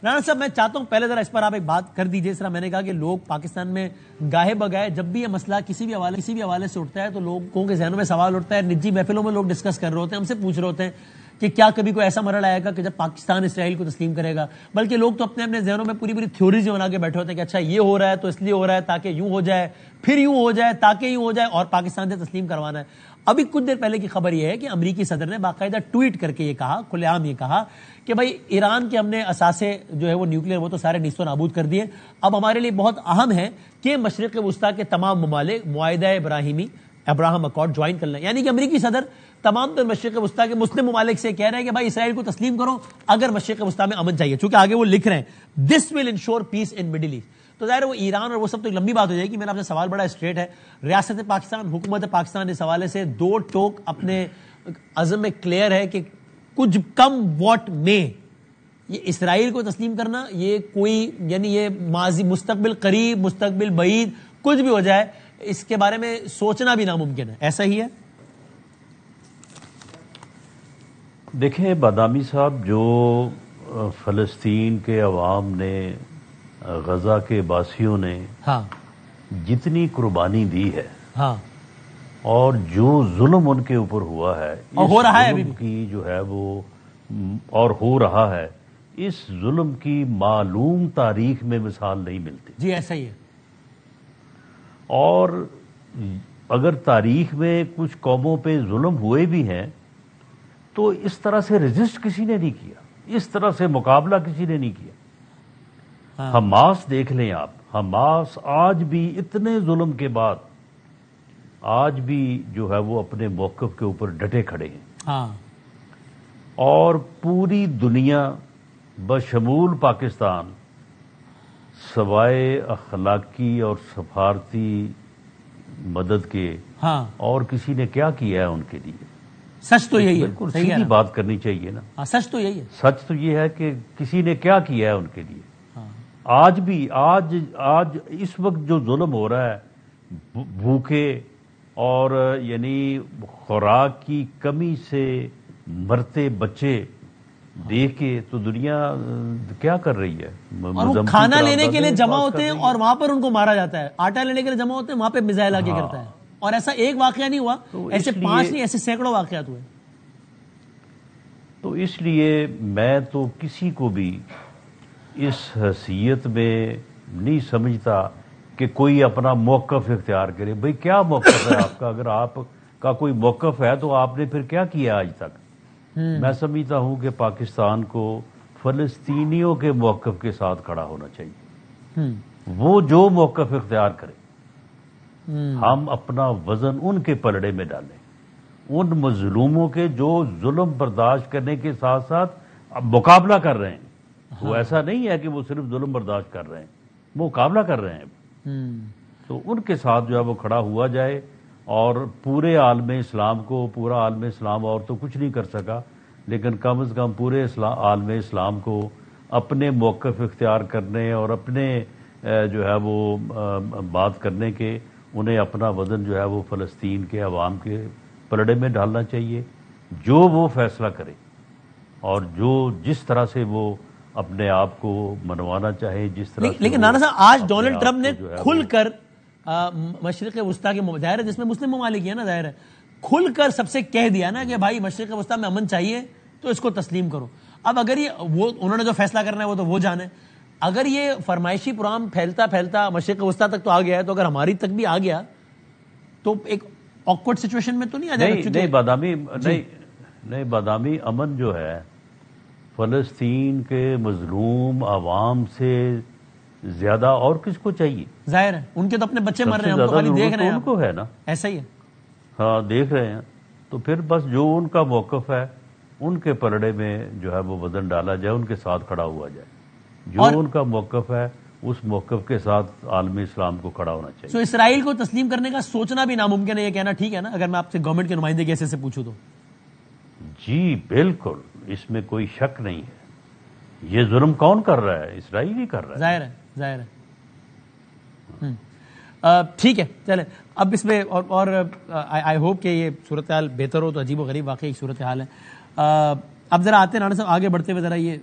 رانا صاحب میں چاہتا ہوں پہلے ذرا اس پر آپ ایک بات کر دیجئے. اس طرح میں نے کہا کہ لوگ پاکستان میں گاہے بگائے جب بھی یہ مسئلہ کسی بھی حوالے سے اٹھتا ہے تو لوگوں کے ذہنوں میں سوال اٹھتا ہے, نجی محفلوں میں لوگ ڈسکس کر رہے ہوتے ہیں, ہم سے پوچھ رہے ہوتے ہیں کہ کیا کبھی کوئی ایسا مرحلہ آئے گا کہ جب پاکستان اسرائیل کو تسلیم کرے گا. بلکہ لوگ تو اپنے ذہنوں میں پوری تھیوریز بنا کے بیٹھے ہوتے ہیں کہ اچھا یہ ہو رہا ہے تو اس لیے ہو رہا ہے تاکہ یوں ہو جائے, پھر یوں ہو جائے تاکہ یوں ہو جائے, اور پاکستان سے تسلیم کروانا ہے. ابھی کچھ دیر پہلے کی خبر یہ ہے کہ امریکی صدر نے باقاعدہ ٹویٹ کر کے یہ کہا, کھلے عام یہ کہا کہ بھائی ایران کے ہم نے اثاثے جو ہے وہ نیوکلیر وہ تو سارے نیست و نابود کر دیے, اب ہمارے لیے بہت اہم ہے کہ مشرق وسطیٰ کے تمام ممالک معاہدہ ابراہم اکارڈ جوائن کر لیں. یعنی کہ امریکی صدر تمام تر مشرق وسطیٰ کے مسلم ممالک سے کہہ رہے ہیں کہ بھائی اسرائیل کو تسلیم کرو اگر مشرق وسطیٰ میں امن چاہیے, چونکہ آگے وہ لکھ رہے ہیں this will ensure peace in Middle East. تو ظاہر وہ ایران اور وہ سب تو ایک لمبی بات ہو جائے گی. میرا آپ سے سوال بڑا اسٹریٹ ہے, ریاست پاکستان, حکومت پاکستان اس حوالے سے دو ٹوک اپنے عزم میں کلیئر ہے کہ کچھ کم واٹ میں یہ اسرائیل کو تسلیم کرنا, یہ کوئی یعنی یہ ماضی مستقبل قریب مستقبل بعید کچھ بھی ہو جائے اس کے بارے میں سوچنا بھی ناممکن ہے, ایسا ہی ہے؟ دیکھیں بادامی صاحب, جو فلسطین کے عوام نے, غزہ کے باسیوں نے جتنی قربانی دی ہے اور جو ظلم ان کے اوپر ہوا ہے, ہو رہا ہے ابھی کی جو ہے وہ اور ہو رہا ہے, اس ظلم کی معلوم تاریخ میں مثال نہیں ملتی. جی ایسا ہی ہے. اور اگر تاریخ میں کچھ قوموں پہ ظلم ہوئے بھی ہیں تو اس طرح سے ریزسٹ کسی نے نہیں کیا, اس طرح سے مقابلہ کسی نے نہیں کیا. حماس دیکھ لیں آپ, حماس آج بھی اتنے ظلم کے بعد آج بھی جو ہے وہ اپنے موقف کے اوپر ڈٹے کھڑے ہیں. اور پوری دنیا بشمول پاکستان سوائے اخلاقی اور سفارتی مدد کے اور کسی نے کیا کیا ہے ان کے لیے؟ سچ تو یہی ہے, بالکل سیدھی بات کرنی چاہیے نا. سچ تو یہی ہے, سچ تو یہ ہے کہ کسی نے کیا کیا ہے ان کے لیے. آج بھی آج اس وقت جو ظلم ہو رہا ہے بھوکے اور یعنی خوراک کی کمی سے مرتے بچے دیکھ کے تو دنیا کیا کر رہی ہے. اور وہ کھانا لینے کے لیے جمع ہوتے ہیں اور وہاں پر ان کو مارا جاتا ہے, آٹا لینے کے لیے جمع ہوتے ہیں وہاں پہ میزائل آگے کرتا ہے. اور ایسا ایک واقعہ نہیں ہوا, ایسے 5 نہیں, ایسے سینکڑوں واقعات ہوئے. تو اس لیے میں تو کسی کو بھی اس حیثیت میں نہیں سمجھتا کہ کوئی اپنا موقف اختیار کرے. بھئی کیا موقف ہے آپ کا؟ اگر آپ کا کوئی موقف ہے تو آپ نے پھر کیا کیا آج تک؟ میں سمجھتا ہوں کہ پاکستان کو فلسطینیوں کے موقف کے ساتھ کھڑا ہونا چاہیے. وہ جو موقف اختیار کرے ہم اپنا وزن ان کے پلڑے میں ڈالیں, ان مظلوموں کے جو ظلم برداشت کرنے کے ساتھ ساتھ مقابلہ کر رہے ہیں. وہ ایسا نہیں ہے کہ وہ صرف ظلم برداشت کر رہے ہیں, وہ مقابلہ کر رہے ہیں. تو ان کے ساتھ جو ہے وہ کھڑا ہوا جائے. اور پورے عالم اسلام کو, پورا عالم اسلام اور تو کچھ نہیں کر سکا, لیکن کم از کم پورے عالم اسلام کو اپنے موقف اختیار کرنے اور اپنے جو ہے وہ بات کرنے کے, انہیں اپنا وزن جو ہے وہ فلسطین کے عوام کے پلڑے میں ڈالنا چاہیے. جو وہ فیصلہ کرے اور جو جس طرح سے وہ اپنے آپ کو منوانا چاہے, جس طرح. لیکن رانا صاحب آج ڈونلڈ ٹرمپ نے کھل کر مشرق وسطیٰ کے ظاہر ہے جس میں مسلم ممالک ہیں نا, ظاہر ہے کھل کر سب سے کہہ دیا نا کہ بھائی مشرق وسطیٰ میں امن چاہیے تو اس کو تسلیم کرو. اب اگر یہ وہ انہوں نے جو فیصلہ کرنا ہے وہ تو وہ جانے, اگر یہ فرمائشی پروگرام پھیلتا مشرق وسطیٰ تک تو آ گیا ہے, تو اگر ہماری تک بھی آ گیا تو ایک آکورڈ سچویشن میں تو نہیں آ جائے گا. نہیں بادامی, امن جو ہے فلسطین کے مظلوم عوام سے زیادہ اور کس کو چاہیے؟ ظاہر ہے ان کے تو اپنے بچے مر رہے ہیں, ہم تو خالی دیکھ رہے ہیں. ان کو ہے نا, ایسا ہی ہے. ہاں دیکھ رہے ہیں. تو پھر بس جو ان کا موقف ہے ان کے پلڑے میں جو ہے وہ وزن ڈالا جائے, ان کے ساتھ کھڑا ہوا جائے. جو ان کا موقف ہے اس موقف کے ساتھ عالم اسلام کو کھڑا ہونا چاہیے. سو اسرائیل کو تسلیم کرنے کا سوچنا بھی ناممکن ہے, یہ کہنا ٹھیک ہے نا اگر میں آپ سے گورنمنٹ کے نمائندے کے حیثیت سے پوچھوں تو؟ جی بالکل, اس میں کوئی شک نہیں ہے. یہ ظلم کون کر رہا ہے؟ اسرائیل ہی کر رہا ہے. ظاہر ہے. ٹھیک ہے, چلیں اب اس میں اور آئی ہوپ کہ یہ صورتحال بہتر ہو. تو عجیب و غریب واقعی ایک صورتحال ہے. اب ذرا آتے ہیں رانا صاحب آگے بڑھتے ہوئے ذرا یہ